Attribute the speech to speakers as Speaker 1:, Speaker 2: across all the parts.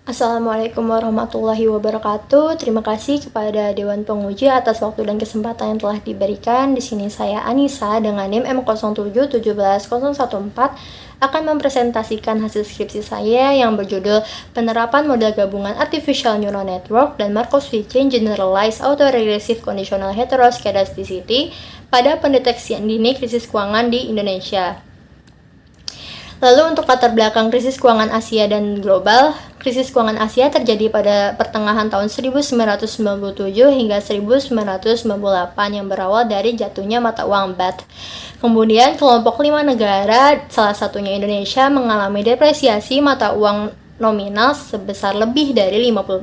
Speaker 1: Assalamualaikum warahmatullahi wabarakatuh. Terima kasih kepada Dewan Penguji atas waktu dan kesempatan yang telah diberikan. Di sini saya Anissa dengan NIM M07171014 akan mempresentasikan hasil skripsi saya yang berjudul Penerapan Model Gabungan Artificial Neural Network dan Markov Switching Generalized Autoregressive Conditional Heteroscedasticity pada pendeteksian dini krisis keuangan di Indonesia. Lalu untuk latar belakang krisis keuangan Asia dan global, krisis keuangan Asia terjadi pada pertengahan tahun 1997 hingga 1998 yang berawal dari jatuhnya mata uang baht. Kemudian kelompok 5 negara, salah satunya Indonesia, mengalami depresiasi mata uang nominal sebesar lebih dari 50%,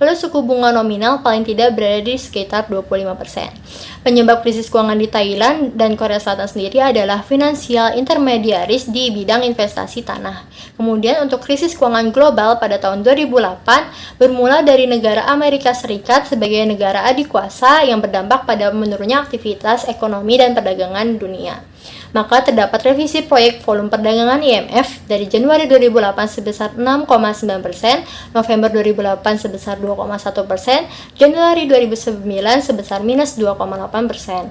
Speaker 1: lalu suku bunga nominal paling tidak berada di sekitar 25%. Penyebab krisis keuangan di Thailand dan Korea Selatan sendiri adalah financial intermediaries di bidang investasi tanah. Kemudian untuk krisis keuangan global pada tahun 2008 bermula dari negara Amerika Serikat sebagai negara adikuasa yang berdampak pada menurunnya aktivitas ekonomi dan perdagangan dunia. Maka terdapat revisi proyek volume perdagangan IMF dari Januari 2008 sebesar 6,9%, November 2008 sebesar 2,1%, Januari 2009 sebesar minus 2,8%.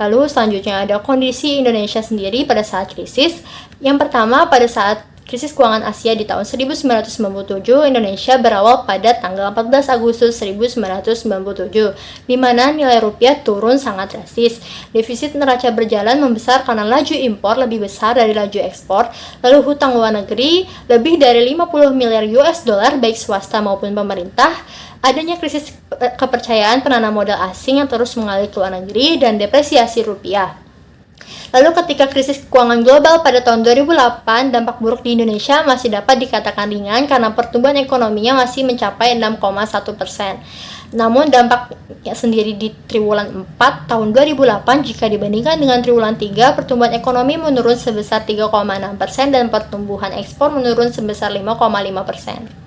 Speaker 1: Lalu selanjutnya ada kondisi Indonesia sendiri pada saat krisis. Yang pertama, pada saat krisis keuangan Asia di tahun 1997, Indonesia berawal pada tanggal 14 Agustus 1997, di mana nilai rupiah turun sangat drastis. Defisit neraca berjalan membesar karena laju impor lebih besar dari laju ekspor, lalu hutang luar negeri lebih dari 50 miliar US dollar baik swasta maupun pemerintah, adanya krisis kepercayaan penanam modal asing yang terus mengalir ke luar negeri, dan depresiasi rupiah. Lalu ketika krisis keuangan global pada tahun 2008, dampak buruk di Indonesia masih dapat dikatakan ringan karena pertumbuhan ekonominya masih mencapai 6,1%. Namun dampaknya sendiri di triwulan 4 tahun 2008 jika dibandingkan dengan triwulan 3, pertumbuhan ekonomi menurun sebesar 3,6% dan pertumbuhan ekspor menurun sebesar 5,5%.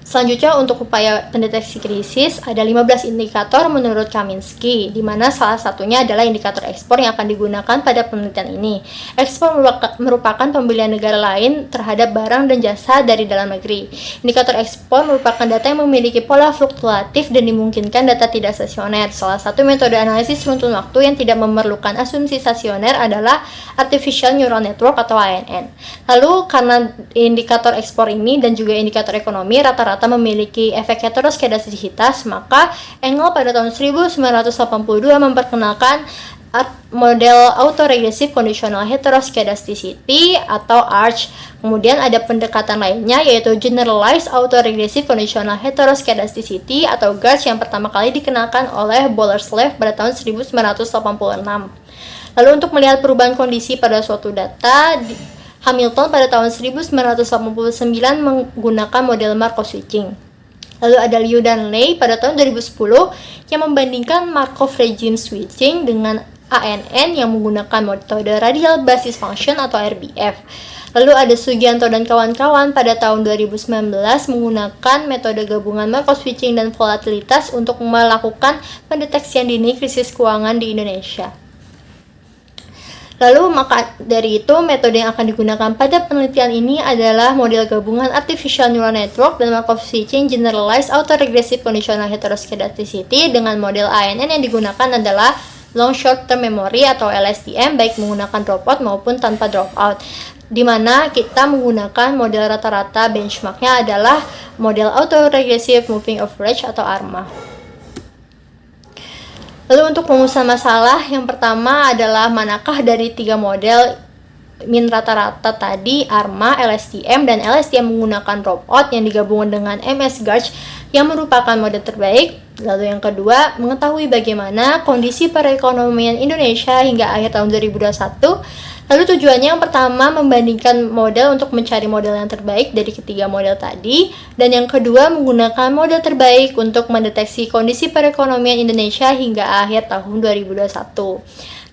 Speaker 1: Selanjutnya untuk upaya pendeteksi krisis, ada 15 indikator menurut Kaminsky, di mana salah satunya adalah indikator ekspor yang akan digunakan pada penelitian ini. Ekspor merupakan pembelian negara lain terhadap barang dan jasa dari dalam negeri. Indikator ekspor merupakan data yang memiliki pola fluktuatif dan dimungkinkan data tidak stasioner. Salah satu metode analisis runtun waktu yang tidak memerlukan asumsi stasioner adalah Artificial Neural Network atau ANN. Lalu karena indikator ekspor ini dan juga indikator ekonomi rata-rata memiliki efek heteroskedastisitas, maka Engel pada tahun 1982 memperkenalkan model autoregressive conditional heteroskedasticity atau ARCH. Kemudian ada pendekatan lainnya yaitu generalized autoregressive conditional heteroskedasticity atau GARCH yang pertama kali dikenalkan oleh Boleslav pada tahun 1986. Lalu untuk melihat perubahan kondisi pada suatu data, Hamilton pada tahun 1989 menggunakan model Markov switching. Lalu ada Liu dan Lei pada tahun 2010 yang membandingkan Markov regime switching dengan ANN yang menggunakan metode radial basis function atau RBF. Lalu ada Sugianto dan kawan-kawan pada tahun 2019 menggunakan metode gabungan Markov switching dan volatilitas untuk melakukan pendeteksian dini krisis keuangan di Indonesia. Lalu maka dari itu metode yang akan digunakan pada penelitian ini adalah model gabungan Artificial Neural Network dan Markov Switching Generalized Autoregressive Conditional Heteroscedasticity dengan model ANN yang digunakan adalah Long Short Term Memory atau LSTM baik menggunakan dropout maupun tanpa dropout, di mana kita menggunakan model rata-rata benchmarknya adalah model Autoregressive Moving Average atau ARMA. Lalu untuk rumusan masalah, yang pertama adalah manakah dari 3 model min rata-rata tadi, ARMA, LSTM, dan LSTM menggunakan dropout yang digabungkan dengan MS-GARCH yang merupakan model terbaik. Lalu yang kedua, mengetahui bagaimana kondisi perekonomian Indonesia hingga akhir tahun 2021. Lalu tujuannya yang pertama membandingkan model untuk mencari model yang terbaik dari ketiga model tadi, dan yang kedua menggunakan model terbaik untuk mendeteksi kondisi perekonomian Indonesia hingga akhir tahun 2021.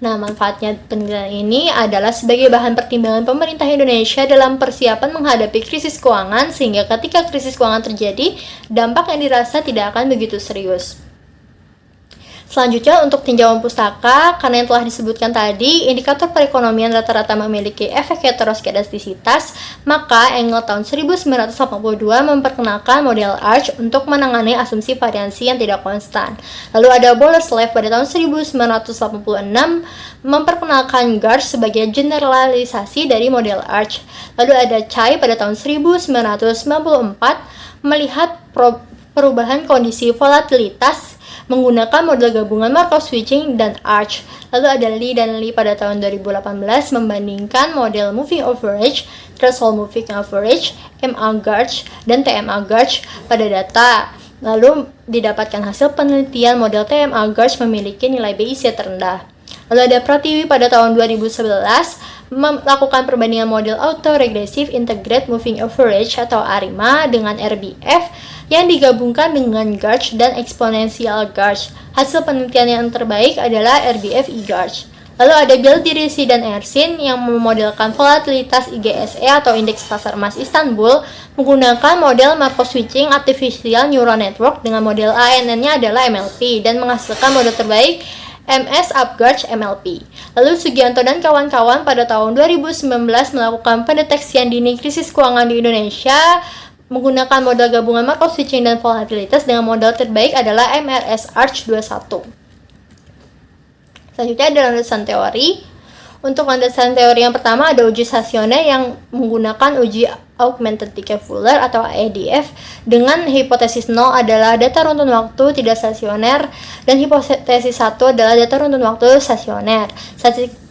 Speaker 1: Nah, manfaatnya penelitian ini adalah sebagai bahan pertimbangan pemerintah Indonesia dalam persiapan menghadapi krisis keuangan, sehingga ketika krisis keuangan terjadi, dampak yang dirasa tidak akan begitu serius. Selanjutnya untuk tinjauan pustaka, karena yang telah disebutkan tadi, indikator perekonomian rata-rata memiliki efek heteroskedastisitas, maka Engel tahun 1982 memperkenalkan model Arch untuk menangani asumsi variansi yang tidak konstan. Lalu ada Boleslav pada tahun 1986 memperkenalkan Garch sebagai generalisasi dari model Arch. Lalu ada Chai pada tahun 1994 melihat perubahan kondisi volatilitas menggunakan model gabungan Markov switching dan Arch. Lalu ada Lee dan Lee pada tahun 2018 membandingkan model moving average, threshold moving average, MA Garch, dan TMA Garch pada data. Lalu didapatkan hasil penelitian model TMA Garch memiliki nilai BIC terendah. Lalu ada Pratiwi pada tahun 2011 melakukan perbandingan model autoregressive integrate moving average atau ARIMA dengan RBF yang digabungkan dengan Garch dan exponential Garch. Hasil penelitian yang terbaik adalah RBF E-Garch. Lalu ada Beldirisi dan Ersin yang memodelkan volatilitas IGSE atau indeks pasar emas Istanbul menggunakan model Markov switching artificial neural network dengan model ANN-nya adalah MLP dan menghasilkan model terbaik MS UpGarch MLP. Lalu Sugianto dan kawan-kawan pada tahun 2019 melakukan pendeteksian dini krisis keuangan di Indonesia menggunakan model gabungan Markov switching dan volatilitas dengan model terbaik adalah MRS Arch 21. Selanjutnya ada landasan teori. Untuk landasan teori yang pertama ada uji stasioner yang menggunakan uji augmented decay Fuller atau ADF dengan hipotesis 0 adalah data runtun waktu tidak stasioner dan hipotesis 1 adalah data runtun waktu stasioner.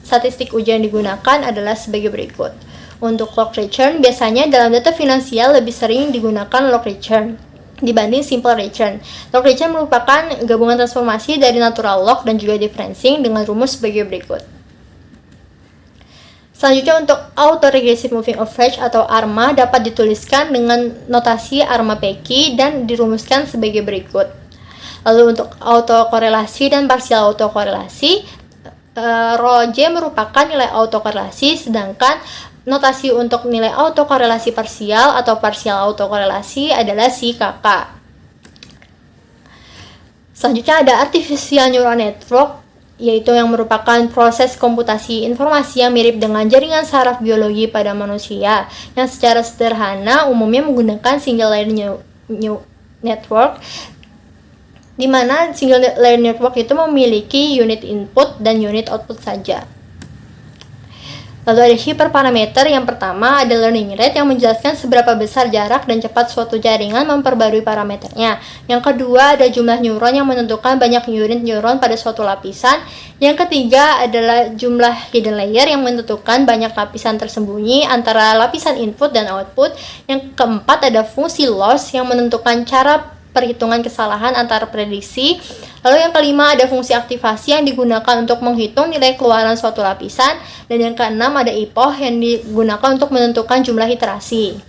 Speaker 1: Statistik uji yang digunakan adalah sebagai berikut. Untuk log return, biasanya dalam data finansial lebih sering digunakan log return dibanding simple return. Log return merupakan gabungan transformasi dari natural log dan juga differencing dengan rumus sebagai berikut. Selanjutnya untuk autoregressive moving average atau ARMA dapat dituliskan dengan notasi ARMA PQ dan dirumuskan sebagai berikut. Lalu untuk autokorelasi dan parsial autokorelasi, Rho J merupakan nilai autokorelasi, sedangkan notasi untuk nilai autokorelasi parsial atau parsial autokorelasi adalah si kakak. Selanjutnya ada artificial neural network, yaitu yang merupakan proses komputasi informasi yang mirip dengan jaringan saraf biologi pada manusia, yang secara sederhana umumnya menggunakan single layer network, di mana single layer network itu memiliki unit input dan unit output saja. Lalu ada hiperparameter. Yang pertama ada learning rate yang menjelaskan seberapa besar jarak dan cepat suatu jaringan memperbarui parameternya. Yang kedua ada jumlah neuron yang menentukan banyak unit neuron pada suatu lapisan. Yang ketiga adalah jumlah hidden layer yang menentukan banyak lapisan tersembunyi antara lapisan input dan output. Yang keempat ada fungsi loss yang menentukan cara perhitungan kesalahan antara prediksi. Lalu yang kelima ada fungsi aktivasi yang digunakan untuk menghitung nilai keluaran suatu lapisan. Dan yang keenam ada epoch yang digunakan untuk menentukan jumlah iterasi.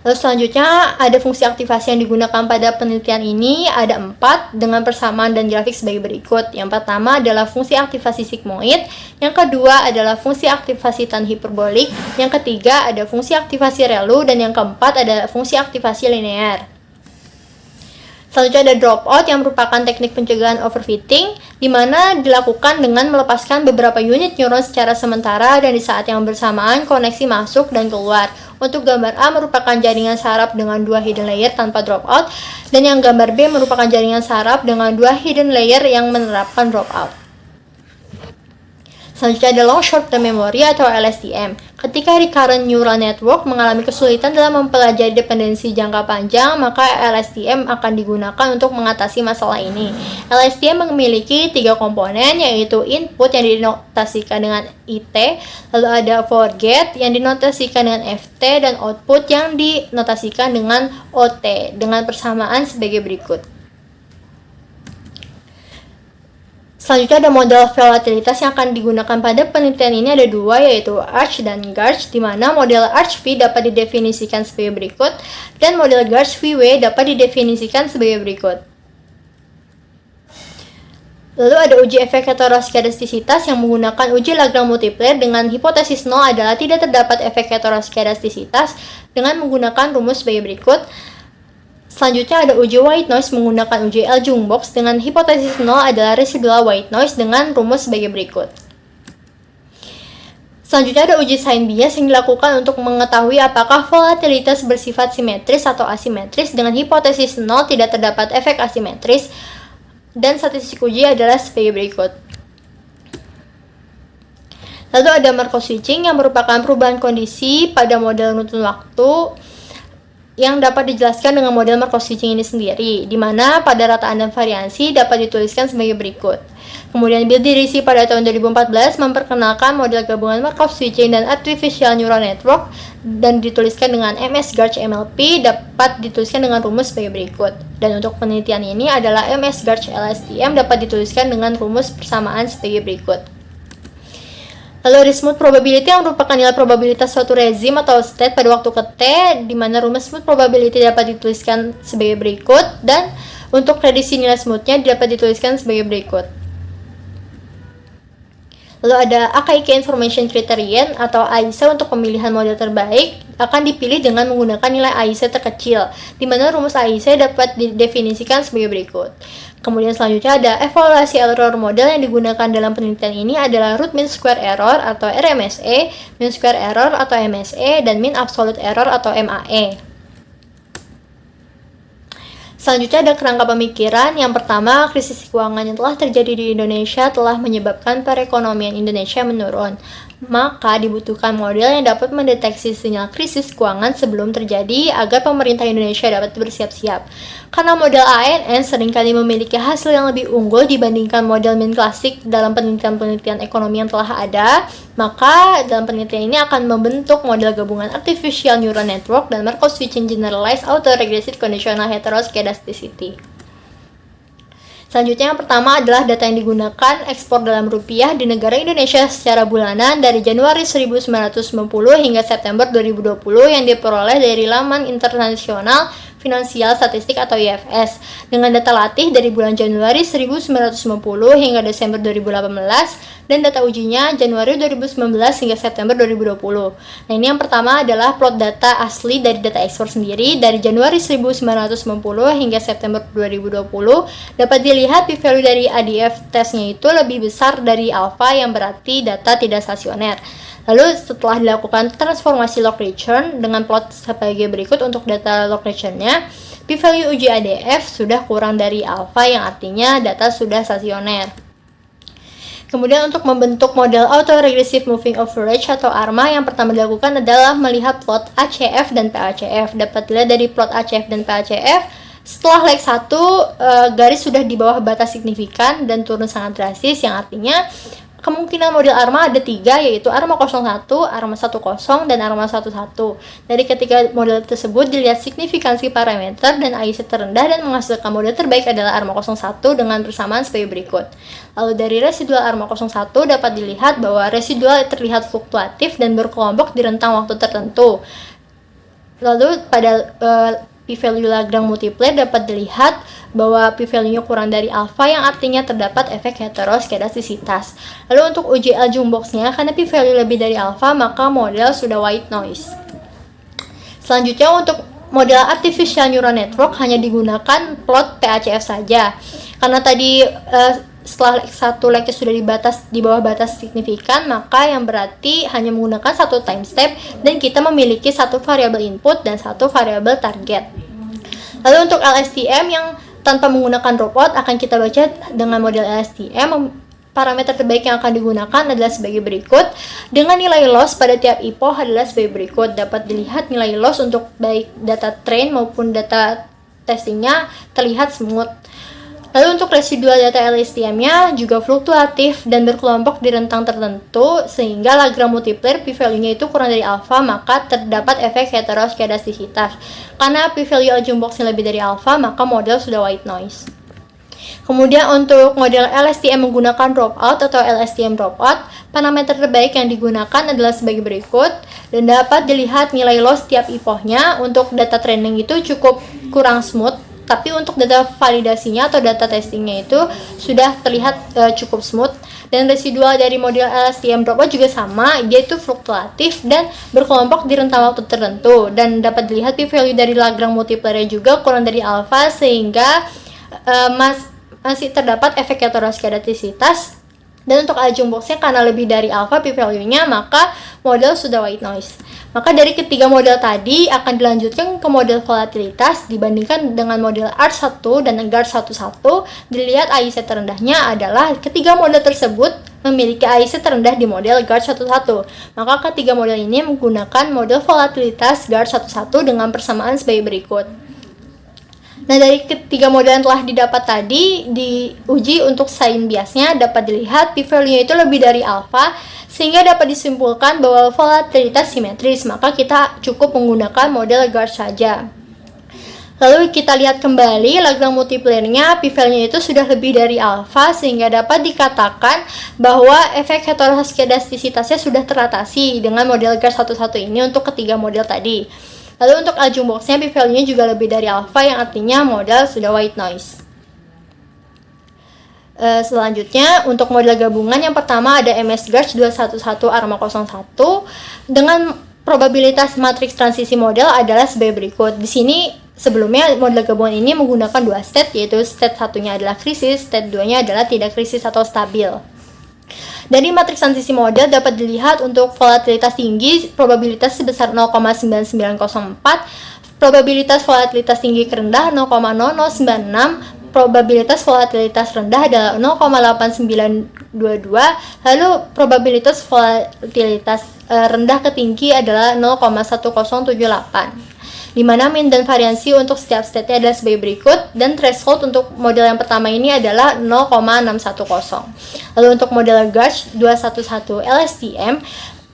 Speaker 1: Lalu selanjutnya ada fungsi aktivasi yang digunakan pada penelitian ini ada 4 dengan persamaan dan grafik sebagai berikut. Yang pertama adalah fungsi aktivasi sigmoid, yang kedua adalah fungsi aktivasi tan hiperbolik, yang ketiga ada fungsi aktivasi relu, dan yang keempat ada fungsi aktivasi linear. Selanjutnya ada dropout yang merupakan teknik pencegahan overfitting, di mana dilakukan dengan melepaskan beberapa unit neuron secara sementara dan di saat yang bersamaan koneksi masuk dan keluar. Untuk gambar A merupakan jaringan saraf dengan 2 hidden layer tanpa dropout, dan yang gambar B merupakan jaringan saraf dengan 2 hidden layer yang menerapkan dropout. Selanjutnya ada long short term memory atau LSTM. Ketika recurrent neural network mengalami kesulitan dalam mempelajari dependensi jangka panjang, maka LSTM akan digunakan untuk mengatasi masalah ini. LSTM memiliki 3 komponen, yaitu input yang dinotasikan dengan IT, lalu ada forget yang dinotasikan dengan FT, dan output yang dinotasikan dengan OT, dengan persamaan sebagai berikut. Selanjutnya ada model volatilitas yang akan digunakan pada penelitian ini ada 2, yaitu Arch dan Garch, di mana model Arch V dapat didefinisikan sebagai berikut dan model Garch VW dapat didefinisikan sebagai berikut. Lalu ada uji efek heteroskedastisitas yang menggunakan uji Lagrange multiplier dengan hipotesis 0 adalah tidak terdapat efek heteroskedastisitas dengan menggunakan rumus sebagai berikut. Selanjutnya ada uji white noise menggunakan uji L-Jungbox dengan hipotesis 0 adalah residual white noise dengan rumus sebagai berikut. Selanjutnya ada uji sign bias yang dilakukan untuk mengetahui apakah volatilitas bersifat simetris atau asimetris dengan hipotesis 0 tidak terdapat efek asimetris, dan statistik uji adalah sebagai berikut. Lalu ada Markov switching yang merupakan perubahan kondisi pada model runtun waktu yang dapat dijelaskan dengan model Markov switching ini sendiri, di mana pada rataan dan variansi dapat dituliskan sebagai berikut. Kemudian Bill Dirisi pada tahun 2014 memperkenalkan model gabungan Markov switching dan artificial neural network dan dituliskan dengan MS-Garch MLP dapat dituliskan dengan rumus sebagai berikut. Dan untuk penelitian ini adalah MS-Garch LSTM dapat dituliskan dengan rumus persamaan sebagai berikut. Lalu ada smooth probability yang merupakan nilai probabilitas suatu rezim atau state pada waktu ke T, di mana rumus smooth probability dapat dituliskan sebagai berikut, dan untuk prediksi nilai smoothnya dapat dituliskan sebagai berikut. Lalu ada AKIK Information Criterion atau AIC untuk pemilihan model terbaik akan dipilih dengan menggunakan nilai AIC terkecil, di mana rumus AIC dapat didefinisikan sebagai berikut. Kemudian selanjutnya ada evaluasi error model yang digunakan dalam penelitian ini adalah root mean square error atau RMSE, mean square error atau MSE, dan mean absolute error atau MAE. Selanjutnya ada kerangka pemikiran. Yang pertama, krisis keuangan yang telah terjadi di Indonesia telah menyebabkan perekonomian Indonesia menurun. Maka dibutuhkan model yang dapat mendeteksi sinyal krisis keuangan sebelum terjadi agar pemerintah Indonesia dapat bersiap-siap. Karena model ANN seringkali memiliki hasil yang lebih unggul dibandingkan model min klasik dalam penelitian-penelitian ekonomi yang telah ada, maka dalam penelitian ini akan membentuk model gabungan artificial neural network dan Markov switching generalized autoregressive conditional heteroscedasticity. Selanjutnya yang pertama adalah data yang digunakan ekspor dalam rupiah di negara Indonesia secara bulanan dari Januari 1990 hingga September 2020 yang diperoleh dari laman internasional Finansial Statistik atau IFS dengan data latih dari bulan Januari 1990 hingga Desember 2018 dan data ujinya Januari 2019 hingga September 2020. Nah, ini yang pertama adalah plot data asli dari data ekspor sendiri dari Januari 1990 hingga September 2020. Dapat dilihat p-value dari ADF tesnya itu lebih besar dari alpha yang berarti data tidak stasioner. Lalu setelah dilakukan transformasi log return dengan plot sebagai berikut untuk data log return-nya, p-value uji ADF sudah kurang dari alpha yang artinya data sudah stasioner. Kemudian untuk membentuk model autoregressive moving average atau ARMA, yang pertama dilakukan adalah melihat plot ACF dan PACF. Dapat dilihat dari plot ACF dan PACF, setelah leg 1 garis sudah di bawah batas signifikan dan turun sangat drastis, yang artinya kemungkinan model ARMA ada 3, yaitu ARMA 01, ARMA 10, dan ARMA 11. Dari ketika model tersebut dilihat signifikansi parameter dan AIC terendah dan menghasilkan model terbaik adalah ARMA 01 dengan persamaan sebagai berikut. Lalu dari residual ARMA 01 dapat dilihat bahwa residual terlihat fluktuatif dan berkelompok di rentang waktu tertentu. Lalu pada p-value Lagrange multiplier dapat dilihat bahwa p-value-nya kurang dari alpha yang artinya terdapat efek heteroskedastisitas. Lalu untuk uji L-Jungbox-nya, karena p-value lebih dari alpha maka model sudah white noise. Selanjutnya untuk model artificial neural network hanya digunakan plot PACF saja. Karena tadi setelah satu leg sudah di bawah batas signifikan, maka yang berarti hanya menggunakan satu time step dan kita memiliki satu variabel input dan satu variabel target. Lalu untuk LSTM yang tanpa menggunakan dropout akan kita baca dengan model LSTM. Parameter terbaik yang akan digunakan adalah sebagai berikut. Dengan nilai loss pada tiap epoch adalah sebagai berikut. Dapat dilihat nilai loss untuk baik data train maupun data testingnya terlihat smooth. Lalu untuk residual data LSTM-nya juga fluktuatif dan berkelompok di rentang tertentu, sehingga Lagrange multiplier p-value-nya itu kurang dari alpha, maka terdapat efek heteroskedastisitas. Karena p-value L-Jungbox-nya lebih dari alpha, maka model sudah white noise. Kemudian untuk model LSTM menggunakan dropout atau LSTM dropout, parameter terbaik yang digunakan adalah sebagai berikut, dan dapat dilihat nilai loss tiap epochnya. Untuk data training itu cukup kurang smooth, tapi untuk data validasinya atau data testingnya itu sudah terlihat cukup smooth. Dan residual dari model LSTM dropout juga sama, dia itu fluktuatif dan berkelompok di rentang waktu tertentu, dan dapat dilihat p-value dari Lagrange multiplier juga kurang dari alfa, sehingga masih terdapat efek heteroskedastisitas. Dan untuk Ajung boxnya karena lebih dari alpha p-value-nya, maka model sudah white noise. Maka dari ketiga model tadi akan dilanjutkan ke model volatilitas. Dibandingkan dengan model ART1 dan GART11, dilihat AIC terendahnya adalah ketiga model tersebut memiliki AIC terendah di model GART11. Maka ketiga model ini menggunakan model volatilitas GART11 dengan persamaan sebagai berikut. Nah, dari ketiga model yang telah didapat tadi, diuji untuk sign biasnya dapat dilihat p-value-nya itu lebih dari alpha, sehingga dapat disimpulkan bahwa volatilitas simetris, maka kita cukup menggunakan model GART saja. Lalu kita lihat kembali Lagrange multiplier-nya, p-value-nya itu sudah lebih dari alpha, sehingga dapat dikatakan bahwa efek heteroskedastisitasnya sudah teratasi dengan model GART11 ini untuk ketiga model tadi. Lalu untuk Ajung boxnya p-value-nya juga lebih dari alpha, yang artinya model sudah white noise. Selanjutnya untuk model gabungan yang pertama ada MS GART 211 ARMA 01 dengan probabilitas matriks transisi model adalah sebagai berikut. Di sini sebelumnya model gabungan ini menggunakan dua state, yaitu state satunya adalah krisis, state 2-nya adalah tidak krisis atau stabil. Dari matriks transisi model dapat dilihat untuk volatilitas tinggi probabilitas sebesar 0,9904, probabilitas volatilitas tinggi rendah 0,0096, probabilitas volatilitas rendah adalah 0,8922, lalu probabilitas volatilitas rendah ke tinggi adalah 0,1078. Di mana mean dan variansi untuk setiap state-nya adalah sebagai berikut, dan threshold untuk model yang pertama ini adalah 0,610. Lalu untuk model GART 211 LSTM,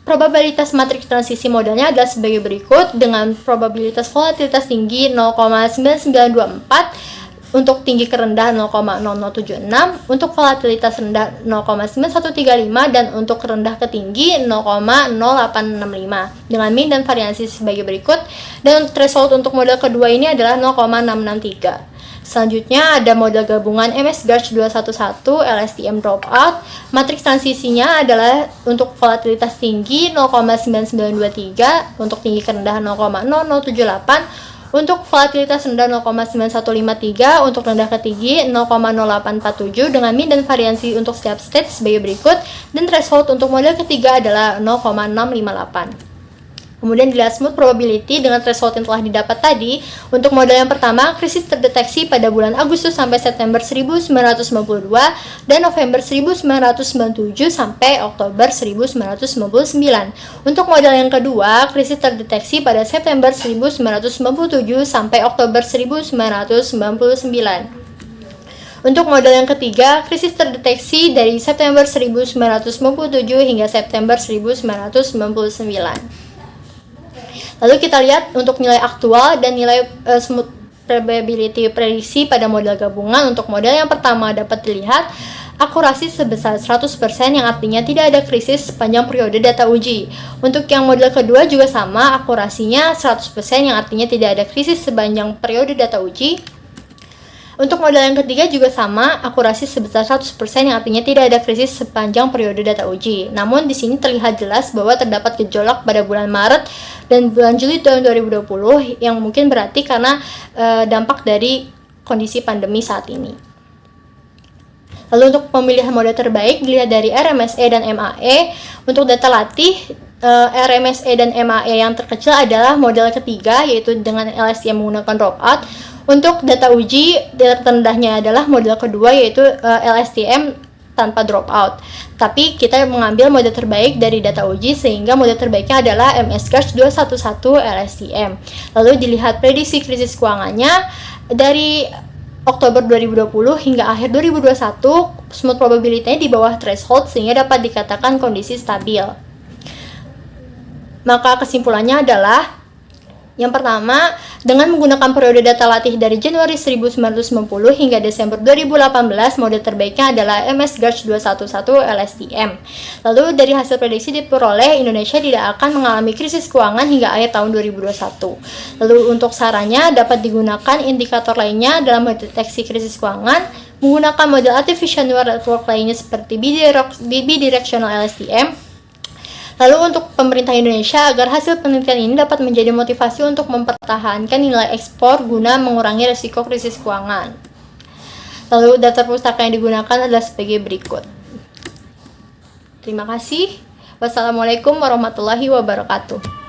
Speaker 1: probabilitas matriks transisi modelnya adalah sebagai berikut dengan probabilitas volatilitas tinggi 0,9924, untuk tinggi kerendah 0,0076, untuk volatilitas rendah 0,9135, dan untuk rendah ke tinggi 0,0865 dengan mean dan variansi sebagai berikut. Dan threshold untuk model kedua ini adalah 0,663. Selanjutnya ada model gabungan MS GART 211 LSTM dropout. Matriks transisinya adalah untuk volatilitas tinggi 0,9923, untuk tinggi kerendah 0,0078, untuk volatilitas rendah 0,9153, untuk rendah ke tinggi 0,0847 dengan mean dan variansi untuk setiap state sebagai berikut, dan threshold untuk model ketiga adalah 0,658. Kemudian dilihat smooth probability dengan threshold yang telah didapat tadi. Untuk model yang pertama, krisis terdeteksi pada bulan Agustus sampai September 1992 dan November 1997 sampai Oktober 1999. Untuk model yang kedua, krisis terdeteksi pada September 1997 sampai Oktober 1999. Untuk model yang ketiga, krisis terdeteksi dari September 1997 hingga September 1999. Lalu kita lihat untuk nilai aktual dan nilai smooth probability prediksi pada model gabungan. Untuk model yang pertama dapat dilihat akurasi sebesar 100%, yang artinya tidak ada krisis sepanjang periode data uji. Untuk yang model kedua juga sama, akurasinya 100%, yang artinya tidak ada krisis sepanjang periode data uji. Untuk model yang ketiga juga sama, akurasi sebesar 100%, yang artinya tidak ada krisis sepanjang periode data uji. Namun di sini terlihat jelas bahwa terdapat gejolak pada bulan Maret dan bulan Juli tahun 2020 yang mungkin berarti karena dampak dari kondisi pandemi saat ini. Lalu untuk pemilihan model terbaik dilihat dari RMSE dan MAE. Untuk data latih, RMSE dan MAE yang terkecil adalah model ketiga, yaitu dengan LSTM menggunakan dropout. Untuk data uji, data terendahnya adalah model kedua, yaitu LSTM tanpa dropout. Tapi kita mengambil model terbaik dari data uji, sehingga model terbaiknya adalah MS GART 211 LSTM. Lalu dilihat prediksi krisis keuangannya dari Oktober 2020 hingga akhir 2021, smooth probability-nya di bawah threshold, sehingga dapat dikatakan kondisi stabil. Maka kesimpulannya adalah yang pertama, dengan menggunakan periode data latih dari Januari 1990 hingga Desember 2018, model terbaiknya adalah MS GART 211 LSTM. Lalu dari hasil prediksi diperoleh, Indonesia tidak akan mengalami krisis keuangan hingga akhir tahun 2021. Lalu untuk sarannya dapat digunakan indikator lainnya dalam mendeteksi krisis keuangan, menggunakan model artificial neural network lainnya seperti bidirectional LSTM. Lalu untuk pemerintah Indonesia, agar hasil penelitian ini dapat menjadi motivasi untuk mempertahankan nilai ekspor guna mengurangi risiko krisis keuangan. Lalu daftar pustaka yang digunakan adalah sebagai berikut. Terima kasih. Wassalamualaikum warahmatullahi wabarakatuh.